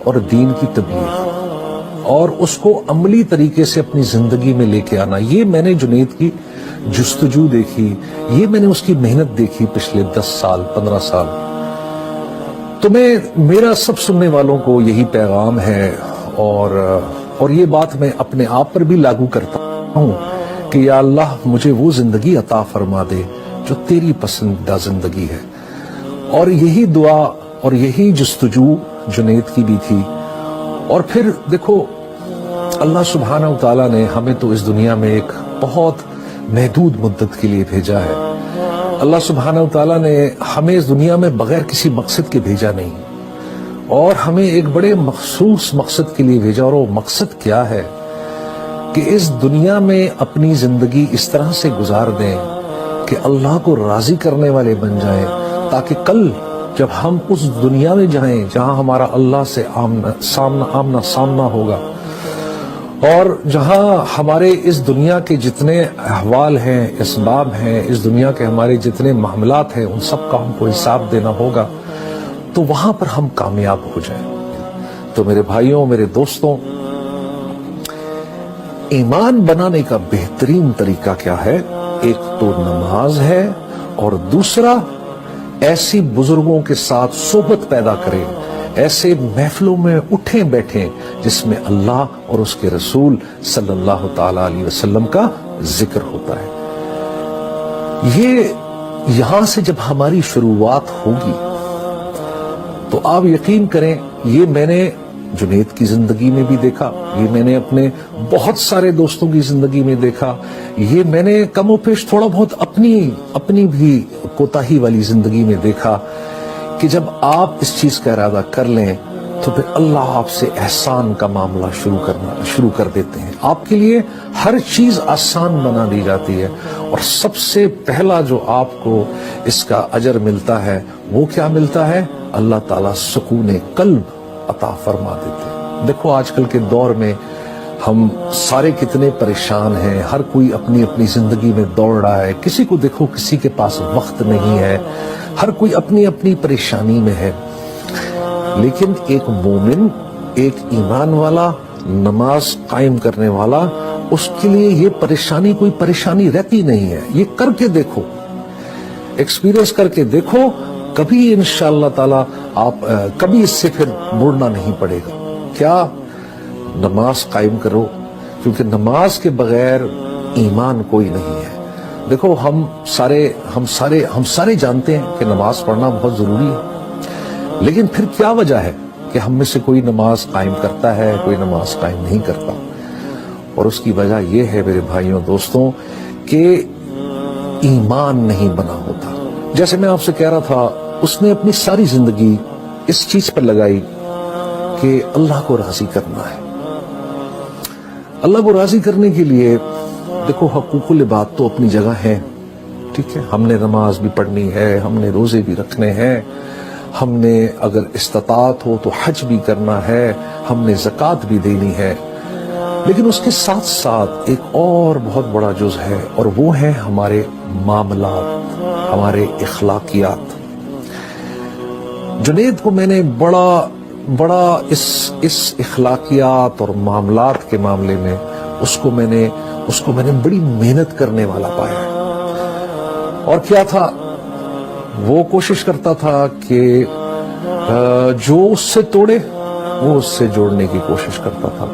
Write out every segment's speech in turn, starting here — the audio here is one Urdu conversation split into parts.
اور دین کی تبلیغ اور اس کو عملی طریقے سے اپنی زندگی میں لے کے آنا، یہ میں نے جنید کی جستجو دیکھی، یہ میں نے اس کی محنت دیکھی پچھلے 10 سال 15 سال۔ تو میرا سب سننے والوں کو یہی پیغام ہے، اور یہ بات میں اپنے آپ پر بھی لاگو کرتا ہوں کہ یا اللہ مجھے وہ زندگی عطا فرما دے جو تیری پسندیدہ زندگی ہے۔ اور یہی دعا اور یہی جستجو جنید کی بھی تھی۔ اور پھر دیکھو اللہ سبحانہ و تعالیٰ نے ہمیں تو اس دنیا میں ایک بہت محدود مدت کے لیے بھیجا ہے۔ اللہ سبحانہ و تعالیٰ نے ہمیں اس دنیا میں بغیر کسی مقصد کے بھیجا نہیں، اور ہمیں ایک بڑے مخصوص مقصد کے لیے بھیجا۔ اور وہ مقصد کیا ہے کہ اس دنیا میں اپنی زندگی اس طرح سے گزار دیں کہ اللہ کو راضی کرنے والے بن جائیں، تاکہ کل جب ہم اس دنیا میں جائیں جہاں ہمارا اللہ سے آمنا سامنا ہوگا، اور جہاں ہمارے اس دنیا کے جتنے احوال ہیں، اسباب ہیں، اس دنیا کے ہمارے جتنے معاملات ہیں، ان سب کا ہم کو حساب دینا ہوگا، تو وہاں پر ہم کامیاب ہو جائیں۔ تو میرے بھائیوں، میرے دوستوں، ایمان بنانے کا بہترین طریقہ کیا ہے؟ ایک تو نماز ہے، اور دوسرا ایسی بزرگوں کے ساتھ صحبت پیدا کریں، ایسے محفلوں میں اٹھیں بیٹھیں جس میں اللہ اور اس کے رسول صلی اللہ تعالی علیہ وسلم کا ذکر ہوتا ہے۔ یہاں سے جب ہماری شروعات ہوگی تو آپ یقین کریں، یہ میں نے جنید کی زندگی میں بھی دیکھا، یہ میں نے اپنے بہت سارے دوستوں کی زندگی میں دیکھا، یہ میں نے کم و پیش تھوڑا بہت اپنی بھی کوتاہی والی زندگی میں دیکھا کہ جب آپ اس چیز کا ارادہ کر لیں تو پھر اللہ آپ سے احسان کا معاملہ شروع کر دیتے ہیں۔ آپ کے لیے ہر چیز آسان بنا دی جاتی ہے، اور سب سے پہلا جو آپ کو اس کا اجر ملتا ہے وہ کیا ملتا ہے؟ اللہ تعالیٰ سکون قلب عطا فرما دیتے ہیں۔ دیکھو آج کل کے دور میں ہم سارے کتنے پریشان ہیں، ہر کوئی اپنی زندگی میں دوڑ رہا ہے، کسی کو دیکھو کسی کے پاس وقت نہیں ہے، ہر کوئی اپنی پریشانی میں ہے۔ لیکن ایک مومن، ایک ایمان والا، نماز قائم کرنے والا، اس کے لیے یہ پریشانی کوئی پریشانی رہتی نہیں ہے۔ یہ کر کے دیکھو، ایکسپیرینس کر کے دیکھو، کبھی انشاءاللہ تعالی آپ کبھی اس سے پھر مڑنا نہیں پڑے گا۔ کیا؟ نماز قائم کرو، کیونکہ نماز کے بغیر ایمان کوئی نہیں ہے۔ دیکھو ہم سارے جانتے ہیں کہ نماز پڑھنا بہت ضروری ہے، لیکن پھر کیا وجہ ہے کہ ہم میں سے کوئی نماز قائم کرتا ہے، کوئی نماز قائم نہیں کرتا؟ اور اس کی وجہ یہ ہے میرے بھائیوں دوستوں کہ ایمان نہیں بنا ہوتا۔ جیسے میں آپ سے کہہ رہا تھا، اس نے اپنی ساری زندگی اس چیز پر لگائی کہ اللہ کو راضی کرنا ہے۔ اللہ کو راضی کرنے کے لیے دیکھو حقوق العباد تو اپنی جگہ ہے، ٹھیک ہے، ہم نے نماز بھی پڑھنی ہے، ہم نے روزے بھی رکھنے ہیں، ہم نے اگر استطاعت ہو تو حج بھی کرنا ہے، ہم نے زکوٰۃ بھی دینی ہے، لیکن اس کے ساتھ ساتھ ایک اور بہت بڑا جز ہے، اور وہ ہے ہمارے معاملات، ہمارے اخلاقیات۔ جنید کو میں نے بڑا اس اخلاقیات اور معاملات کے معاملے میں اس کو میں نے بڑی محنت کرنے والا پایا ہے۔ اور کیا تھا؟ وہ کوشش کرتا تھا کہ جو اس سے توڑے وہ اس سے جوڑنے کی کوشش کرتا تھا،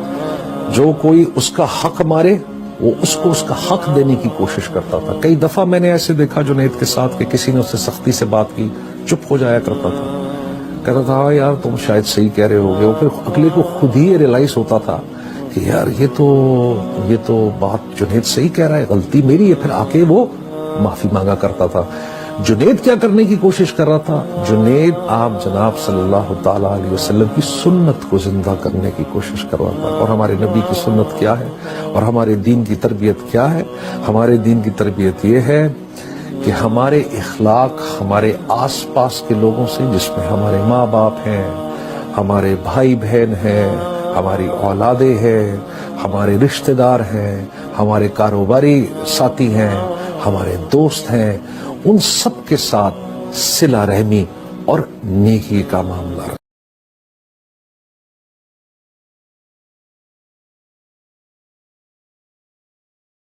جو کوئی اس کا حق مارے وہ اس کو اس کا حق دینے کی کوشش کرتا تھا۔ کئی دفعہ میں نے ایسے دیکھا جنید کے ساتھ کہ کسی نے اس سے سختی سے بات کی، چپ ہو جایا کرتا تھا، کہتا تھا ہاں یار تم شاید صحیح کہہ رہے ہوگے، اور پھر اگلے کو خود ہی ریلائز ہوتا تھا کہ یار یہ تو بات جنید صحیح کہہ رہا ہے، غلطی میری ہے، پھر آ کے وہ معافی مانگا کرتا تھا۔ جنید کیا کرنے کی کوشش کر رہا تھا؟ جنید آپ جناب صلی اللہ تعالی علیہ وسلم کی سنت کو زندہ کرنے کی کوشش کر رہا تھا۔ اور ہمارے نبی کی سنت کیا ہے، اور ہمارے دین کی تربیت کیا ہے؟ ہمارے دین کی تربیت یہ ہے کہ ہمارے اخلاق ہمارے آس پاس کے لوگوں سے، جس میں ہمارے ماں باپ ہیں، ہمارے بھائی بہن ہیں، ہماری اولادیں ہیں، ہمارے رشتہ دار ہیں، ہمارے کاروباری ساتھی ہیں، ہمارے دوست ہیں، ان سب کے ساتھ صلہ رحمی اور نیکی کا معاملہ رکھیں۔